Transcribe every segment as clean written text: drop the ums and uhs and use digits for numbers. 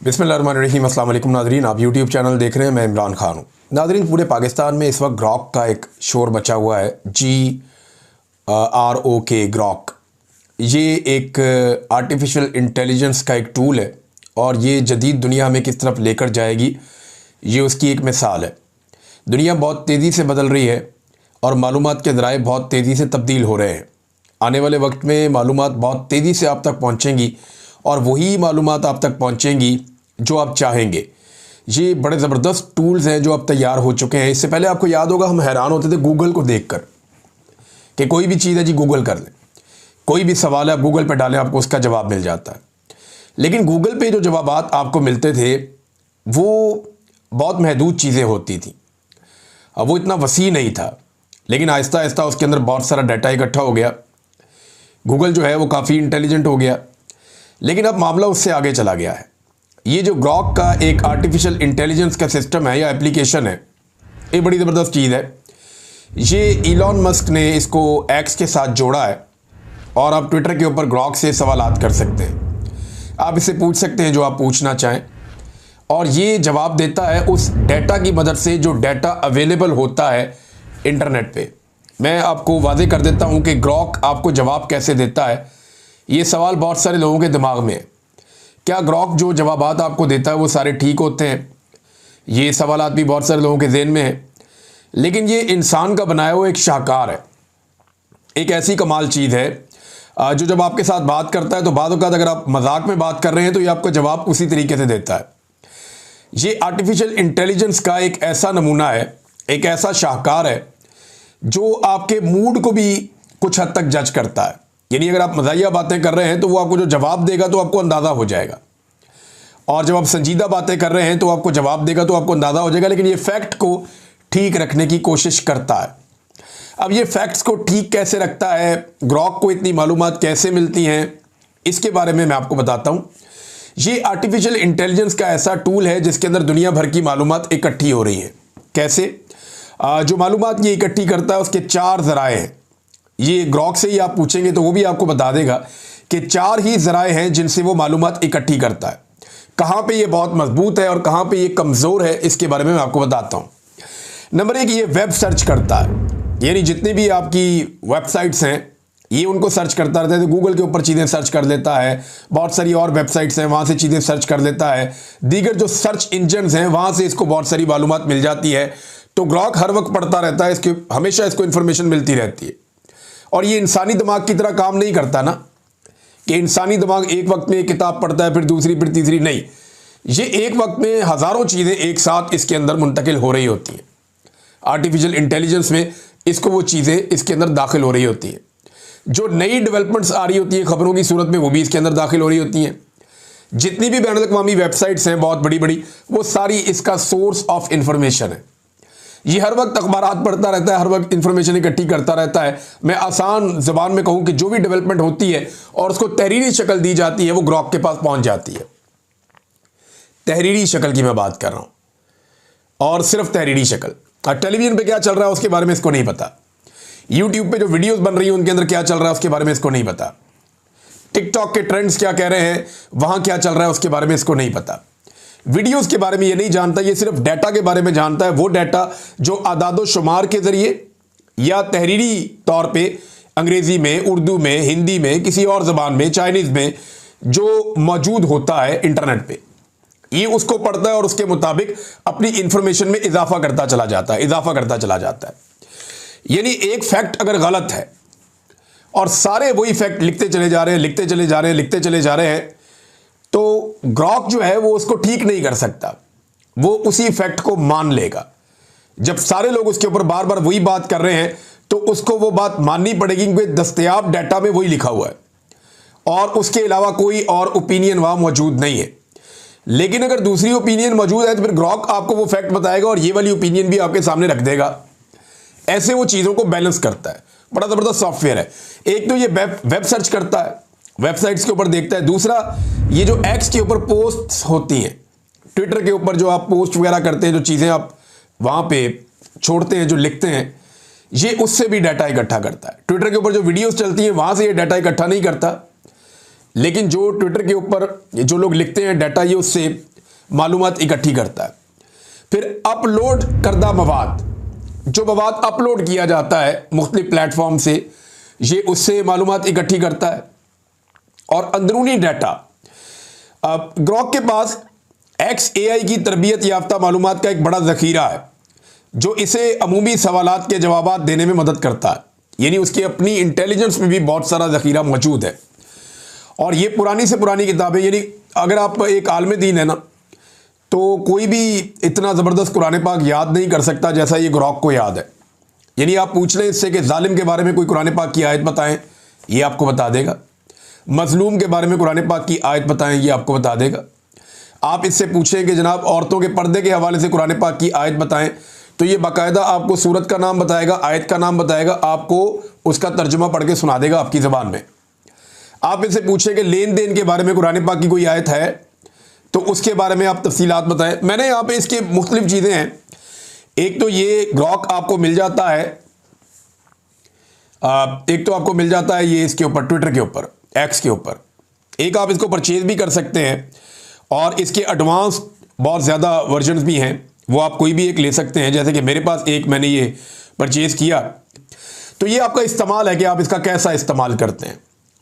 बिस्मिल्लाहिर्रहमानिर्रहीम। अस्सलाम वालेकुम नाज़रीन, आप यूट्यूब चैनल देख रहे हैं। मैं इमरान खान हूँ। नाज़रीन, पूरे पाकिस्तान में इस वक्त ग्रॉक का एक शोर बचा हुआ है। GROK ग्रॉक, ये एक आर्टिफिशियल इंटेलिजेंस का एक टूल है और ये जदीद दुनिया में किस तरफ लेकर जाएगी, ये उसकी एक मिसाल है। दुनिया बहुत तेज़ी से बदल रही है और मालूमात के ज़राए बहुत तेज़ी से तब्दील हो रहे हैं। आने वाले वक्त में मालूमात बहुत तेज़ी से आप तक पहुँचेंगी और वही मालूमात आप तक पहुँचेंगी जो आप चाहेंगे। ये बड़े ज़बरदस्त टूल्स हैं जो अब तैयार हो चुके हैं। इससे पहले आपको याद होगा, हम हैरान होते थे गूगल को देखकर कि कोई भी चीज़ है जी गूगल कर लें, कोई भी सवाल है आप गूगल पे डालें, आपको उसका जवाब मिल जाता है। लेकिन गूगल पे जो जवाबात आपको मिलते थे वो बहुत महदूद चीज़ें होती थी, अब वो इतना वसी नहीं था। लेकिन आहिस्ता आहिस्ता उसके अंदर बहुत सारा डाटा इकट्ठा हो गया। गूगल जो है वो काफ़ी इंटेलिजेंट हो गया, लेकिन अब मामला उससे आगे चला गया है। ये जो ग्रॉक का एक आर्टिफिशियल इंटेलिजेंस का सिस्टम है या एप्लीकेशन है, ये बड़ी ज़बरदस्त चीज़ है। ये इलॉन मस्क ने इसको एक्स के साथ जोड़ा है और आप ट्विटर के ऊपर ग्रॉक से सवालात कर सकते हैं। आप इससे पूछ सकते हैं जो आप पूछना चाहें और ये जवाब देता है उस डेटा की मदद से जो डेटा अवेलेबल होता है इंटरनेट पे। मैं आपको वादे कर देता हूँ कि ग्रॉक आपको जवाब कैसे देता है, ये सवाल बहुत सारे लोगों के दिमाग में है। क्या ग्रॉक जो जवाबात आपको देता है वो सारे ठीक होते हैं? ये सवालात भी बहुत सारे लोगों के ज़हन में है। लेकिन ये इंसान का बनाया हुआ एक शाहकार है, एक ऐसी कमाल चीज़ है जो जब आपके साथ बात करता है तो बाद औक़ात अगर आप मजाक में बात कर रहे हैं तो ये आपका जवाब उसी तरीके से देता है। ये आर्टिफिशियल इंटेलिजेंस का एक ऐसा नमूना है, एक ऐसा शाहकार है जो आपके मूड को भी कुछ हद तक जज करता है। यानी अगर आप मज़ाहिया बातें कर रहे हैं तो वो आपको जो जवाब देगा तो आपको अंदाज़ा हो जाएगा, और जब आप संजीदा बातें कर रहे हैं तो आपको जवाब देगा तो आपको अंदाज़ा हो जाएगा। लेकिन ये फैक्ट को ठीक रखने की कोशिश करता है। अब ये फैक्ट्स को ठीक कैसे रखता है, ग्रॉक को इतनी मालूमात कैसे मिलती हैं, इसके बारे में मैं आपको बताता हूँ। ये आर्टिफिशियल इंटेलिजेंस का ऐसा टूल है जिसके अंदर दुनिया भर की मालूमात इकट्ठी हो रही है। कैसे? जो मालूमात ये इकट्ठी करता है उसके 4 ज़राए हैं। ये ग्रॉक से ही आप पूछेंगे तो वो भी आपको बता देगा कि 4 ही ज़राए हैं जिनसे वो मालूमात इकट्ठी करता है। कहाँ पे ये बहुत मजबूत है और कहाँ पे ये कमज़ोर है, इसके बारे में मैं आपको बताता हूँ। नंबर 1, ये वेब सर्च करता है। यानी जितने भी आपकी वेबसाइट्स हैं ये उनको सर्च करता रहता है। तो गूगल के ऊपर चीज़ें सर्च कर लेता है, बहुत सारी और वेबसाइट्स हैं वहाँ से चीज़ें सर्च कर लेता है, दीगर जो सर्च इंजन्स हैं वहाँ से इसको बहुत सारी मालूमात मिल जाती है। तो ग्रॉक हर वक्त पढ़ता रहता है, इसके हमेशा इसको इन्फॉर्मेशन मिलती रहती है। और ये इंसानी दिमाग की तरह काम नहीं करता ना कि इंसानी दिमाग एक वक्त में एक किताब पढ़ता है, फिर दूसरी, फिर तीसरी। नहीं, ये एक वक्त में हज़ारों चीज़ें एक साथ इसके अंदर मुंतकिल हो रही होती हैं। आर्टिफिशियल इंटेलिजेंस में इसको वो चीज़ें इसके अंदर दाखिल हो रही होती हैं। जो नई डेवलपमेंट्स आ रही होती है खबरों की सूरत में, वो भी इसके अंदर दाखिल हो रही होती हैं। जितनी भी बैनुल अक़वामी वेबसाइट्स हैं बहुत बड़ी बड़ी, वो सारी इसका सोर्स ऑफ इंफॉर्मेशन है। ये हर वक्त अखबारात पढ़ता रहता है, हर वक्त इंफॉर्मेशन इकट्ठी करता रहता है। मैं आसान ज़बान में कहूँ कि जो भी डेवलपमेंट होती है और उसको तहरीरी शक्ल दी जाती है वो ग्रॉक के पास पहुँच जाती है। तहरीरी शक्ल की मैं बात कर रहा हूँ, और सिर्फ तहरीरी शक्ल। टेलीविज़न पे क्या चल रहा है उसके बारे में इसको नहीं पता। यूट्यूब पे जो वीडियोस बन रही हैं उनके अंदर क्या चल रहा है उसके बारे में इसको नहीं पता। टिकटॉक के ट्रेंड्स क्या कह रहे हैं, वहाँ क्या चल रहा है उसके बारे में इसको नहीं पता। वीडियोस के बारे में ये नहीं जानता, ये सिर्फ डाटा के बारे में जानता है। वो डाटा जो आदादो शुमार के ज़रिए या तहरीरी तौर पे अंग्रेज़ी में, उर्दू में, हिंदी में, किसी और ज़बान में, चाइनीज़ में जो मौजूद होता है इंटरनेट पे, ये उसको पढ़ता है और उसके मुताबिक अपनी इंफॉर्मेशन में इजाफा करता चला जाता है। यानी एक फैक्ट अगर गलत है और सारे वही फैक्ट लिखते चले जा रहे हैं तो ग्रॉक जो है वो उसको ठीक नहीं कर सकता, वो उसी फैक्ट को मान लेगा। जब सारे लोग उसके ऊपर बार बार वही बात कर रहे हैं तो उसको वो बात माननी पड़ेगी क्योंकि दस्तयाब डाटा में वही लिखा हुआ है और उसके अलावा कोई और ओपिनियन वहाँ मौजूद नहीं है। लेकिन अगर दूसरी ओपिनियन मौजूद है तो फिर ग्रॉक आपको वो फैक्ट बताएगा और ये वाली ओपिनियन भी आपके सामने रख देगा। ऐसे वो चीज़ों को बैलेंस करता है। बड़ा ज़बरदस्त सॉफ्टवेयर है। एक तो ये वेब सर्च करता है, वेबसाइट्स के ऊपर देखता है। दूसरा, ये जो एक्स के ऊपर पोस्ट्स होती हैं, ट्विटर के ऊपर जो आप पोस्ट वगैरह करते हैं, जो चीज़ें आप वहाँ पे छोड़ते हैं, जो लिखते हैं, ये उससे भी डाटा इकट्ठा करता है। ट्विटर के ऊपर जो वीडियोस चलती हैं वहाँ से ये डाटा इकट्ठा नहीं करता, लेकिन जो ट्विटर के ऊपर जो लोग लिखते हैं डाटा, ये उससे मालूमात इकट्ठी करता है। फिर अपलोड करदा मवाद, जो मवाद अपलोड किया जाता है मुख्तलिफ प्लेटफॉर्म से, ये उससे मालूमात इकट्ठी करता है। और अंदरूनी डाटा, अब ग्रॉक के पास XAI की तरबियत याफ्ता मालूमात का एक बड़ा ज़ख़ीरा है जो इसे अमूमी सवालात के जवाबात देने में मदद करता है। यानी उसकी अपनी इंटेलिजेंस में भी बहुत सारा ज़ख़ीरा मौजूद है। और ये पुरानी से पुरानी किताबें, यानी अगर आप एक आलिम दीन है ना, तो कोई भी इतना ज़बरदस्त कुरान पाक याद नहीं कर सकता जैसा ये ग्रॉक को याद है। यानी आप पूछ लें इससे कि जालिम के बारे में कोई कुरान पाक की आयत बताएं, ये आपको बता देगा। मजलूम के बारे में कुरान पाक की आयत बताएं, ये आपको बता देगा। आप इससे पूछें कि जनाब औरतों के पर्दे के हवाले से कुरान पाक की आयत बताएं, तो ये बाकायदा आपको सूरत का नाम बताएगा, आयत का नाम बताएगा, आपको उसका तर्जुमा पढ़ के सुना देगा आपकी ज़बान में। आप इससे पूछें कि लेन देन के बारे में कुरान पाक की कोई आयत है, तो उसके बारे में आप तफसीलात बताएं। मैंने यहाँ पे इसके मुख्तलिफ चीज़ें हैं। एक तो ये ग्रॉक आपको मिल जाता है, एक तो आपको मिल जाता है ये इसके ऊपर, ट्विटर के ऊपर, एक्स के ऊपर। एक आप इसको परचेज़ भी कर सकते हैं और इसके एडवांस बहुत ज़्यादा वर्जन्स भी हैं, वो आप कोई भी एक ले सकते हैं। जैसे कि मेरे पास एक मैंने ये परचेज़ किया, तो ये आपका इस्तेमाल है कि आप इसका कैसा इस्तेमाल करते हैं।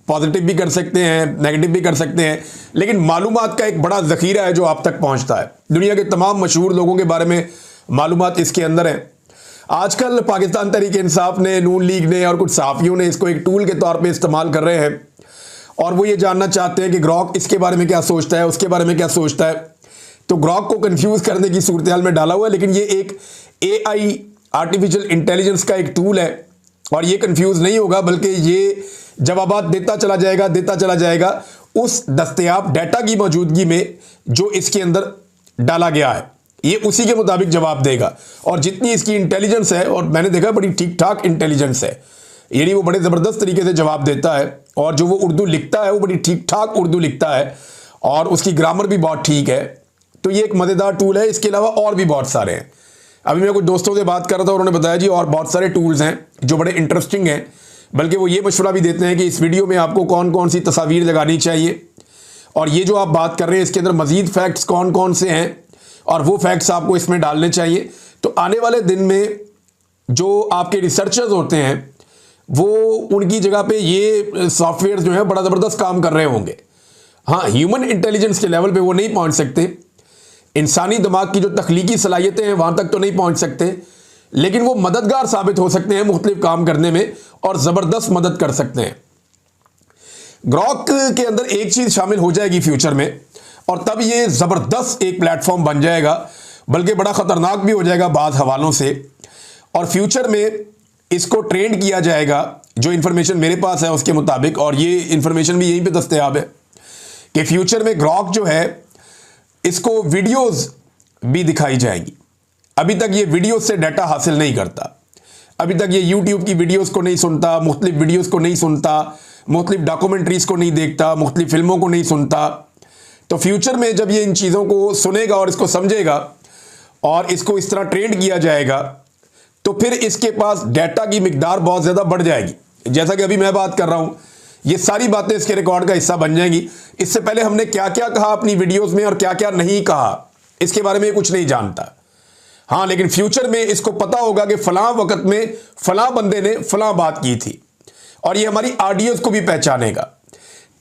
पॉजिटिव भी कर सकते हैं, नेगेटिव भी कर सकते हैं, लेकिन मालूमात का एक बड़ा ज़ख़ीरा है जो आप तक पहुंचता है। दुनिया के तमाम मशहूर लोगों के बारे में मालूमात इसके अंदर है। आजकल पाकिस्तान तहरीक इंसाफ ने, नून लीग ने और कुछ सहाफ़ियों ने इसको एक टूल के तौर पे इस्तेमाल कर रहे हैं और वो ये जानना चाहते हैं कि ग्रॉक इसके बारे में क्या सोचता है, उसके बारे में क्या सोचता है। तो ग्रॉक को कंफ्यूज करने की सूरत हाल में डाला हुआ है, लेकिन ये एक AI आर्टिफिशियल इंटेलिजेंस का एक टूल है और ये कंफ्यूज नहीं होगा, बल्कि ये जवाबात देता चला जाएगा उस दस्तयाब डाटा की मौजूदगी में जो इसके अंदर डाला गया है। ये उसी के मुताबिक जवाब देगा और जितनी इसकी इंटेलिजेंस है, और मैंने देखा बड़ी ठीक ठाक इंटेलिजेंस है, यानी वो बड़े ज़बरदस्त तरीके से जवाब देता है। और जो वो उर्दू लिखता है वो बड़ी ठीक ठाक उर्दू लिखता है और उसकी ग्रामर भी बहुत ठीक है। तो ये एक मज़ेदार टूल है। इसके अलावा और भी बहुत सारे हैं। अभी मैं कुछ दोस्तों से बात कर रहा था, उन्होंने बताया जी और बहुत सारे टूल्स हैं जो बड़े इंटरेस्टिंग हैं, बल्कि वो ये मशवरा भी देते हैं कि इस वीडियो में आपको कौन कौन सी तस्वीर लगानी चाहिए और ये जो आप बात कर रहे हैं इसके अंदर मज़ीद फैक्ट्स कौन कौन से हैं और वो फैक्ट्स आपको इसमें डालने चाहिए। तो आने वाले दिन में जो आपके रिसर्चर्स होते हैं वो उनकी जगह पे ये सॉफ्टवेयर जो है बड़ा ज़बरदस्त काम कर रहे होंगे। हाँ, ह्यूमन इंटेलिजेंस के लेवल पे वो नहीं पहुंच सकते, इंसानी दिमाग की जो तख्लीकी सलाहियतें हैं वहां तक तो नहीं पहुंच सकते, लेकिन वो मददगार साबित हो सकते हैं मुख्तलिफ काम करने में और ज़बरदस्त मदद कर सकते हैं। ग्रॉक के अंदर एक चीज़ शामिल हो जाएगी फ्यूचर में और तब ये ज़बरदस्त एक प्लेटफॉर्म बन जाएगा, बल्कि बड़ा ख़तरनाक भी हो जाएगा बाज़ हवालों से। और फ्यूचर में इसको ट्रेंड किया जाएगा, जो इन्फॉर्मेशन मेरे पास है उसके मुताबिक, और ये इन्फॉर्मेशन भी यहीं पे दस्तयाब है कि फ्यूचर में ग्रॉक जो है इसको वीडियोस भी दिखाई जाएंगी। अभी तक ये वीडियोस से डाटा हासिल नहीं करता, अभी तक ये यूट्यूब की वीडियोस को नहीं सुनता, मुख्तलिफ वीडियोस को नहीं सुनता, मुख्तलिफ डॉक्यूमेंट्रीज़ को नहीं देखता, मुख्तलिफ फिल्मों को नहीं सुनता। तो फ्यूचर में जब ये इन चीज़ों को सुनेगा और इसको समझेगा और इसको इस तरह ट्रेंड किया जाएगा, तो फिर इसके पास डाटा की मिकदार बहुत ज़्यादा बढ़ जाएगी। जैसा कि अभी मैं बात कर रहा हूँ, ये सारी बातें इसके रिकॉर्ड का हिस्सा बन जाएंगी। इससे पहले हमने क्या क्या कहा अपनी वीडियोस में और क्या क्या नहीं कहा, इसके बारे में कुछ नहीं जानता। हाँ, लेकिन फ्यूचर में इसको पता होगा कि फलां वक्त में फलां बंदे ने फलां बात की थी और ये हमारी ऑडियोज को भी पहचानेगा।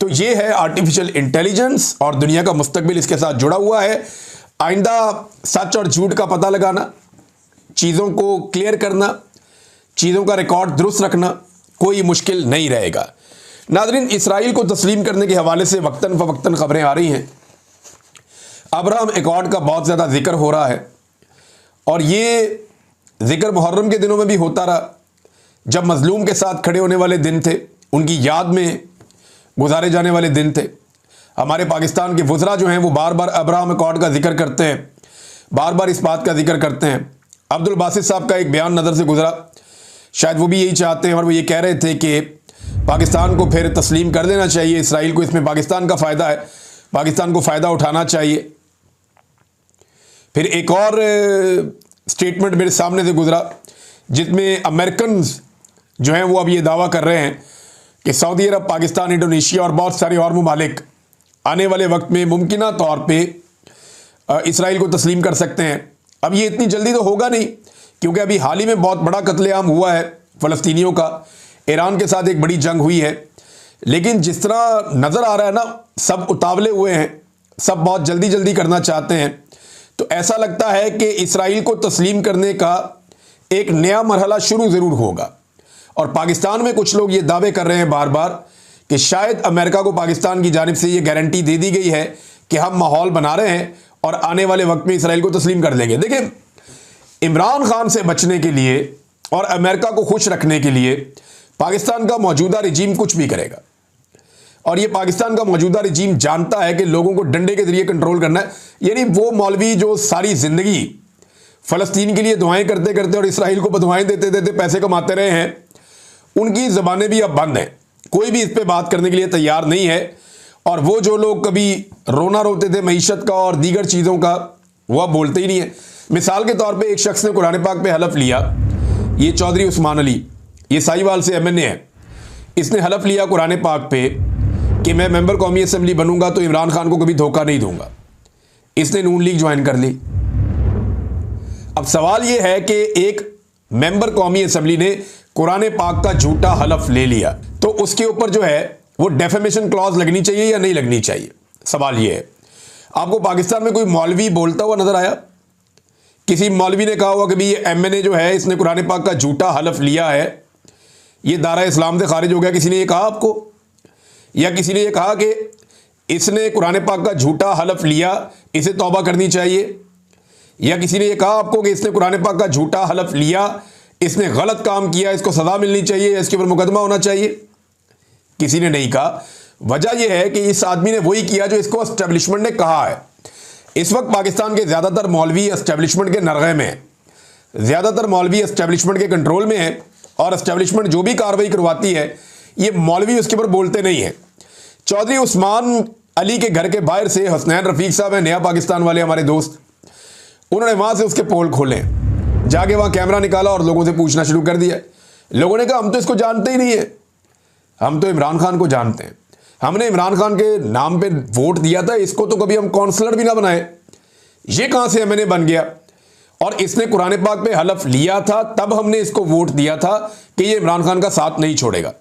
तो ये है आर्टिफिशियल इंटेलिजेंस और दुनिया का मुस्तकबिल इसके साथ जुड़ा हुआ है। आइंदा सच और झूठ का पता लगाना, चीज़ों को क्लियर करना, चीज़ों का रिकॉर्ड दुरुस्त रखना कोई मुश्किल नहीं रहेगा। नाज़रीन, इसराइल को तस्लीम करने के हवाले से वक्तन फ़वक्तन खबरें आ रही हैं। अब्राहम एकॉर्ड का बहुत ज़्यादा जिक्र हो रहा है और ये जिक्र मुहर्रम के दिनों में भी होता रहा, जब मजलूम के साथ खड़े होने वाले दिन थे, उनकी याद में गुजारे जाने वाले दिन थे। हमारे पाकिस्तान के वज़रा जो हैं वो बार बार अब्राहम एकॉर्ड का जिक्र करते हैं, बार बार इस बात का जिक्र करते हैं। अब्दुल बासित साहब का एक बयान नज़र से गुजरा, शायद वो भी यही चाहते हैं और वो ये कह रहे थे कि पाकिस्तान को फिर तस्लीम कर देना चाहिए इसराइल को, इसमें पाकिस्तान का फ़ायदा है, पाकिस्तान को फ़ायदा उठाना चाहिए। फिर एक और स्टेटमेंट मेरे सामने से गुजरा जिसमें अमेरिकन जो हैं वो अब ये दावा कर रहे हैं कि सऊदी अरब, पाकिस्तान, इंडोनेशिया और बहुत सारे और ममालिक आने वाले वक्त में मुमकिना तौर पे इसराइल को तस्लीम कर सकते हैं। अब ये इतनी जल्दी तो होगा नहीं, क्योंकि अभी हाल ही में बहुत बड़ा कत्लेआम हुआ है फ़लस्तीनियों का, ईरान के साथ एक बड़ी जंग हुई है। लेकिन जिस तरह नज़र आ रहा है ना, सब उतावले हुए हैं, सब बहुत जल्दी जल्दी करना चाहते हैं। तो ऐसा लगता है कि इसराइल को तस्लीम करने का एक नया मरहला शुरू ज़रूर होगा। और पाकिस्तान में कुछ लोग ये दावे कर रहे हैं बार बार कि शायद अमेरिका को पाकिस्तान की जानिब से ये गारंटी दे दी गई है कि हम माहौल बना रहे हैं और आने वाले वक्त में इसराइल को तस्लीम कर लेंगे। देखिए, इमरान खान से बचने के लिए और अमेरिका को खुश रखने के लिए पाकिस्तान का मौजूदा रिजीम कुछ भी करेगा। और ये पाकिस्तान का मौजूदा रिजीम जानता है कि लोगों को डंडे के जरिए कंट्रोल करना है। यानी वो मौलवी जो सारी ज़िंदगी फ़लस्तीन के लिए दुआएं करते करते और इसराइल को बदुआएं देते देते पैसे कमाते रहे हैं, उनकी ज़बानें भी अब बंद हैं। कोई भी इस पर बात करने के लिए तैयार नहीं है। और वो जो लोग कभी रोना रोते थे मईशत का और दीगर चीज़ों का, वो अब बोलते ही नहीं है। मिसाल के तौर पे एक शख्स ने कुरान पाक पे हलफ लिया, ये चौधरी उस्मान अली, ये साहिवाल से MNA है। इसने हलफ लिया कुरान पाक पे कि मैं मेंबर कौमी असम्बली बनूंगा तो इमरान खान को कभी धोखा नहीं दूंगा। इसने नून लीग ज्वाइन कर ली। अब सवाल यह है कि एक मेंबर कौमी असम्बली ने कुरान पाक का झूठा हलफ ले लिया, तो उसके ऊपर जो है वो डेफेमेशन क्लॉज लगनी चाहिए या नहीं लगनी चाहिए? सवाल यह है। आपको पाकिस्तान में कोई मौलवी बोलता हुआ नजर आया? किसी मौलवी ने कहा हुआ कि भाई ये MNA जो है इसने कुरान पाक का झूठा हलफ लिया है, ये दायरा इस्लाम से खारिज हो गया? किसी ने ये कहा आपको? या किसी ने ये कहा कि इसने कुरान पाक का झूठा हलफ लिया, इसे तौबा करनी चाहिए? या किसी ने ये कहा आपको कि इसने कुरान पाक का झूठा हलफ लिया, इसने गलत काम किया, इसको सजा मिलनी चाहिए, इसके ऊपर मुकदमा होना चाहिए? किसी ने नहीं कहा। वजह यह है कि इस आदमी ने वही किया जो इसको एस्टेब्लिशमेंट ने कहा है। इस वक्त पाकिस्तान के ज़्यादातर मौलवी एस्टेब्लिशमेंट के नरगे में है, ज़्यादातर मौलवी एस्टेब्लिशमेंट के कंट्रोल में है, और एस्टेब्लिशमेंट जो भी कार्रवाई करवाती है ये मौलवी उसके ऊपर बोलते नहीं है। चौधरी उस्मान अली के घर के बाहर से हसनैन रफीक साहब हैं, नया पाकिस्तान वाले हमारे दोस्त, उन्होंने वहाँ से उसके पोल खोले, जाके वहाँ कैमरा निकाला और लोगों से पूछना शुरू कर दिया। लोगों ने कहा हम तो इसको जानते ही नहीं है, हम तो इमरान खान को जानते हैं, हमने इमरान खान के नाम पे वोट दिया था, इसको तो कभी हम काउंसलर भी ना बनाए, ये कहाँ से MNA बन गया? और इसने कुरान पाक पे हलफ लिया था, तब हमने इसको वोट दिया था कि ये इमरान खान का साथ नहीं छोड़ेगा।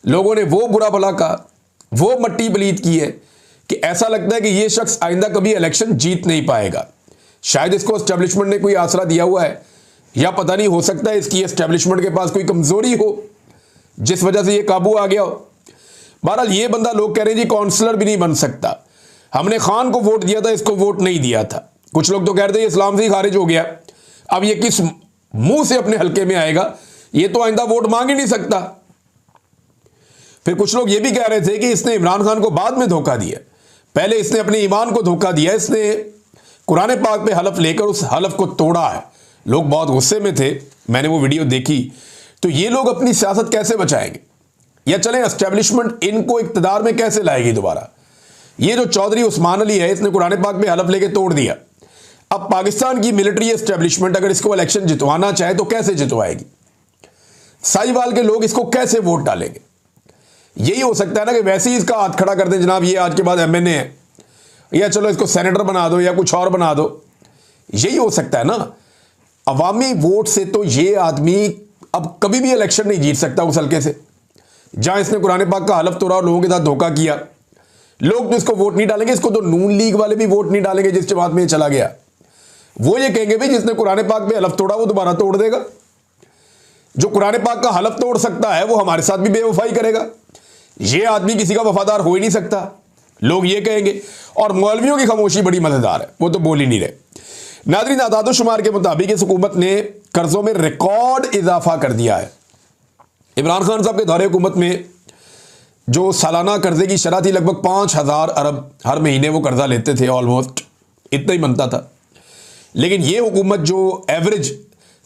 लोगों ने वो बुरा भला कहा, वो मट्टी पलीत की है कि ऐसा लगता है कि ये शख्स आइंदा कभी इलेक्शन जीत नहीं पाएगा। शायद इसको एस्टेब्लिशमेंट ने कोई आसरा दिया हुआ है, या पता नहीं, हो सकता है इसकी एस्टेब्लिशमेंट के पास कोई कमजोरी हो जिस वजह से ये काबू आ गया हो। बहरहाल ये बंदा, लोग कह रहे हैं जी काउंसलर भी नहीं बन सकता, हमने खान को वोट दिया था, इसको वोट नहीं दिया था। कुछ लोग तो कह रहे थे इस्लाम से ही खारिज हो गया, अब ये किस मुंह से अपने हल्के में आएगा, ये तो आइंदा वोट मांग ही नहीं सकता। फिर कुछ लोग ये भी कह रहे थे कि इसने इमरान खान को बाद में धोखा दिया, पहले इसने अपने ईमान को धोखा दिया, इसने कुरान पाक पे हलफ लेकर उस हलफ को तोड़ा है। लोग बहुत गुस्से में थे, मैंने वो वीडियो देखी। तो ये लोग अपनी सियासत कैसे बचाएंगे, या चलें एस्टेब्लिशमेंट इनको इक्तदार में कैसे लाएगी दोबारा? ये जो चौधरी उस्मान अली है, इसने कुरान पाक पे हलफ लेके तोड़ दिया। अब पाकिस्तान की मिलिट्री एस्टेब्लिशमेंट अगर इसको इलेक्शन जितवाना चाहे तो कैसे जितवाएगी? साहिवाल के लोग इसको कैसे वोट डालेंगे? यही हो सकता है ना कि वैसे ही इसका हाथ खड़ा कर दें, जनाब ये आज के बाद MNA है, या चलो इसको सेनेटर बना दो या कुछ और बना दो। यही हो सकता है ना। अवामी वोट से तो ये आदमी अब कभी भी इलेक्शन नहीं जीत सकता उस हल्के से, जहां इसने कुरान पाक का हलफ तोड़ा और लोगों के साथ धोखा किया। लोग तो इसको वोट नहीं डालेंगे, इसको तो नून लीग वाले भी वोट नहीं डालेंगे जिस जमात में चला गया। वो ये कहेंगे भाई जिसने कुरान पाक पे हलफ तोड़ा वो दोबारा तोड़ देगा। जो कुरान पाक का हलफ तोड़ सकता है वो हमारे साथ भी बेवफाई करेगा। ये आदमी किसी का वफादार हो ही नहीं सकता, लोग ये कहेंगे। और मौलवियों की खामोशी बड़ी मजेदार है, वो तो बोल ही नहीं रहे। नाज़रीन, आदाद-ओ-शुमार के मुताबिक इस हुकूमत ने कर्जों में रिकॉर्ड इजाफा कर दिया है। इमरान खान साहब के दौरे हुकूमत में जो सालाना कर्जे की शरह थी लगभग 5,000 अरब, हर महीने वो कर्जा लेते थे, ऑलमोस्ट इतना ही बनता था। लेकिन ये हुकूमत जो एवरेज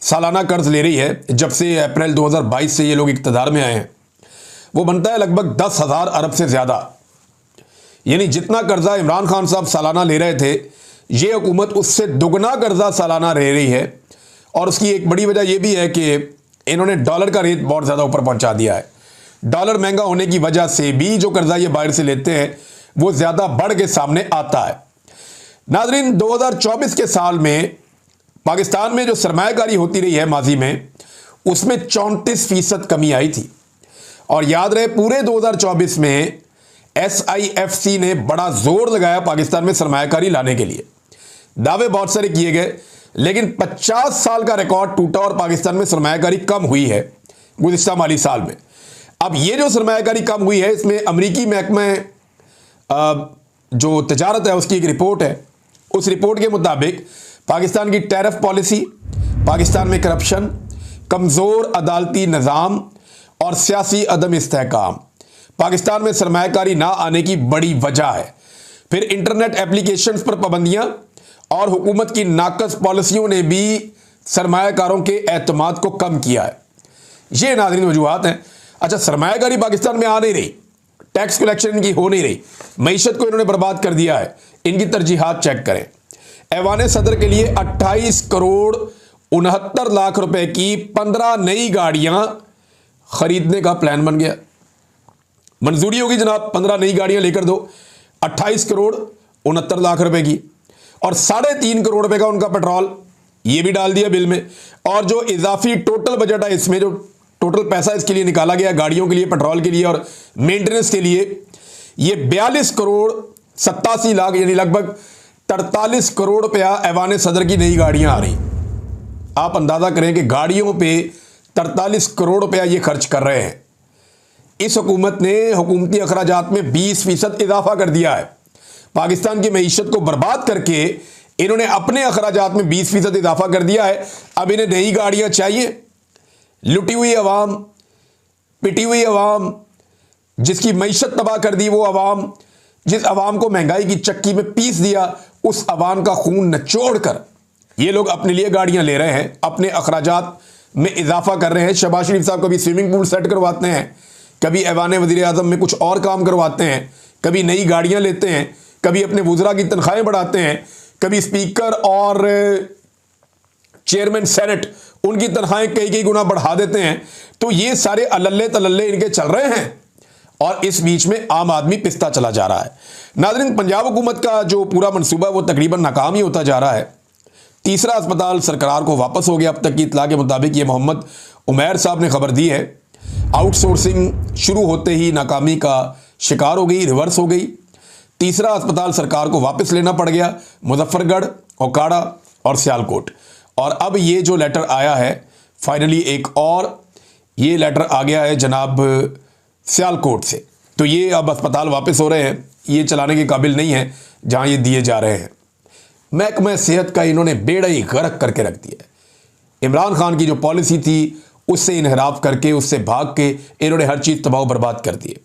सालाना कर्ज ले रही है जब से अप्रैल 2022 से ये लोग इक़्तिदार में आए हैं, वो बनता है लगभग 10,000 अरब से ज़्यादा। यानी जितना कर्जा इमरान खान साहब सालाना ले रहे थे, ये हुकूमत उससे दुगना कर्जा सालाना ले रही है। और उसकी एक बड़ी वजह यह भी है कि इन्होंने डॉलर का रेट बहुत ज़्यादा ऊपर पहुंचा दिया है। डॉलर महंगा होने की वजह से भी जो कर्जा ये बाहर से लेते हैं वो ज़्यादा बढ़ के सामने आता है। नाज़रीन, 2024 के साल में पाकिस्तान में जो सरमायाकारी होती रही है माजी में, उसमें 34% कमी आई थी। और याद रहे, पूरे 2024 में SIFC ने बड़ा जोर लगाया पाकिस्तान में सरमायाकारी लाने के लिए। दावे बहुत सारे किए गए, लेकिन 50 साल का रिकॉर्ड टूटा और पाकिस्तान में सरमायाकारी कम हुई है गुज़िश्ता माली साल में। अब ये जो सरमायाकारी कम हुई है, इसमें अमरीकी महकमा जो तजारत है उसकी एक रिपोर्ट है। उस रिपोर्ट के मुताबिक पाकिस्तान की टैरिफ पॉलिसी, पाकिस्तान में करप्शन, कमज़ोर अदालती निज़ाम और सियासी अदम इस्तेहकाम पाकिस्तान में सरमायाकारी ना आने की बड़ी वजह है। फिर इंटरनेट एप्लीकेशंस पर पाबंदियां और हुकूमत की नाकस पॉलिसियों ने भी सरमायाकारों के एतमाद को कम किया है। ये नाज़रीन वजूहात हैं। अच्छा, सरमायाकारी पाकिस्तान में आ नहीं रही, टैक्स कलेक्शन इनकी हो नहीं रही, मईशत को इन्होंने बर्बाद कर दिया है। इनकी तरजीहात चेक करें। ऐवान सदर के लिए 28 करोड़ 69 लाख रुपए की 15 नई गाड़ियां खरीदने का प्लान बन गया। मंजूरी होगी जनाब, 15 नई गाड़ियां लेकर दो, 28 करोड़ 69 लाख रुपए की, और 3.5 करोड़ रुपए का उनका पेट्रोल, ये भी डाल दिया बिल में। और जो इजाफी टोटल बजट है, इसमें जो टोटल पैसा इसके लिए निकाला गया गाड़ियों के लिए, पेट्रोल के लिए और मेंटेनेंस के लिए, ये 42 करोड़ 87 लाख, यानी लगभग 43 करोड़ रुपया ऐवान सदर की नई गाड़ियां आ रही। आप अंदाजा करें कि गाड़ियों पे 43 करोड़ रुपया ये खर्च कर रहे हैं। इस हुकूमत ने हुकूमती अखराजात में 20% इजाफा कर दिया है। पाकिस्तान की मईशत को बर्बाद करके इन्होंने अपने अखराजात में 20% इजाफा कर दिया है। अब इन्हें नई गाड़ियां चाहिए। लुटी हुई अवाम, पिटी हुई अवाम, जिसकी मईशत तबाह कर दी, वो अवाम, जिस अवाम को महंगाई की चक्की में पीस दिया, उस अवाम का खून निचोड़ कर ये लोग अपने लिए गाड़ियां ले रहे हैं, अपने अखराजात में इजाफा कर रहे हैं। शहबाज शरीफ साहब कभी स्विमिंग पूल सेट करवाते हैं, कभी ऐवान वज़ीर आज़म में कुछ और काम करवाते हैं, कभी नई गाड़ियां लेते हैं, कभी अपने वुज़रा की तनख्वाहें बढ़ाते हैं, कभी स्पीकर और चेयरमैन सेनेट उनकी तनख्वाहें कई गुना बढ़ा देते हैं। तो ये सारे अल्ले तलल्ले इनके चल रहे हैं और इस बीच में आम आदमी पिसता चला जा रहा है। नाज़रीन, पंजाब हुकूमत का जो पूरा मनसूबा है वो तकरीबन नाकाम ही होता जा रहा है। तीसरा अस्पताल सरकार को वापस हो गया। अब तक की इतला के मुताबिक ये मोहम्मद उमैर साहब ने खबर दी है। आउटसोर्सिंग शुरू होते ही नाकामी का शिकार हो गई, रिवर्स हो गई। तीसरा अस्पताल सरकार को वापस लेना पड़ गया, मुजफ्फरगढ़, ओकाड़ा और सियालकोट। और अब ये जो लेटर आया है फाइनली, एक और ये लेटर आ गया है जनाब सियालकोट से। तो ये अब अस्पताल वापस हो रहे हैं, ये चलाने के काबिल नहीं है जहां ये दिए जा रहे हैं। महकमा सेहत का इन्होंने बेड़ा ही गर्क करके रख दिया है। इमरान खान की जो पॉलिसी थी उससे इनहराफ करके, उससे भाग के इन्होंने हर चीज़ तबाह बर्बाद कर दी है।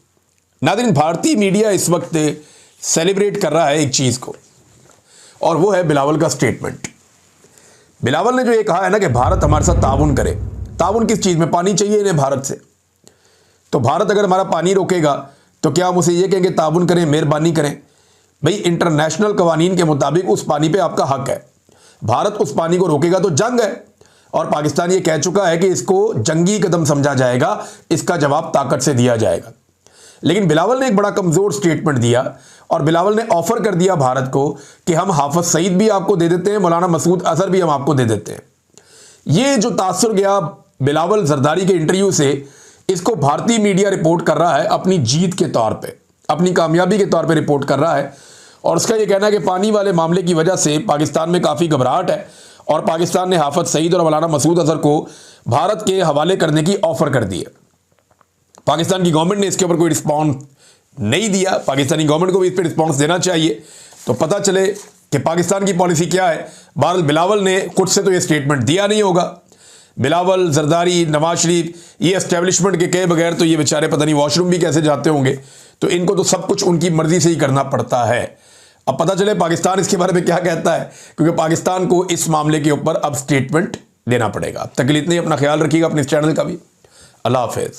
नाज़रीन, भारतीय मीडिया इस वक्त सेलिब्रेट कर रहा है एक चीज़ को, और वो है बिलावल का स्टेटमेंट। बिलावल ने जो ये कहा है ना कि भारत हमारे साथ ताउन करे। ताउन किस चीज़ में? पानी चाहिए इन्हें भारत से। तो भारत अगर हमारा पानी रोकेगा तो क्या हम उसे ये कहेंगे ताउन करें, मेहरबानी करें? भाई, इंटरनेशनल कवानीन के मुताबिक उस पानी पे आपका हक है। भारत उस पानी को रोकेगा तो जंग है, और पाकिस्तान ये कह चुका है कि इसको जंगी कदम समझा जाएगा, इसका जवाब ताकत से दिया जाएगा। लेकिन बिलावल ने एक बड़ा कमज़ोर स्टेटमेंट दिया और बिलावल ने ऑफर कर दिया भारत को कि हम हाफिज सईद भी आपको दे देते हैं, मौलाना मसूद अजहर भी हम आपको दे देते हैं। ये जो तासुर गया बिलावल जरदारी के इंटरव्यू से, इसको भारतीय मीडिया रिपोर्ट कर रहा है अपनी जीत के तौर पे, अपनी कामयाबी के तौर पे रिपोर्ट कर रहा है। और उसका ये कहना है कि पानी वाले मामले की वजह से पाकिस्तान में काफ़ी घबराहट है और पाकिस्तान ने हाफिज सईद और मौलाना मसूद अजहर को भारत के हवाले करने की ऑफर कर दी है। पाकिस्तान की गवर्नमेंट ने इसके ऊपर कोई रिस्पॉन्स नहीं दिया। पाकिस्तानी गवर्नमेंट को भी इस पर रिस्पॉन्स देना चाहिए, तो पता चले कि पाकिस्तान की पॉलिसी क्या है। बहरहाल बिलावल ने खुद से तो ये स्टेटमेंट दिया नहीं होगा। बिलावल, जरदारी, नवाज शरीफ, ये एस्टेब्लिशमेंट के कहे बगैर तो ये बेचारे पता नहीं वॉशरूम भी कैसे जाते होंगे। तो इनको तो सब कुछ उनकी मर्जी से ही करना पड़ता है। अब पता चले पाकिस्तान इसके बारे में क्या कहता है, क्योंकि पाकिस्तान को इस मामले के ऊपर अब स्टेटमेंट देना पड़ेगा। तक के लिए इतना ही, अपना ख्याल रखिएगा, अपने इस चैनल का भी। अल्लाह हाफिज़।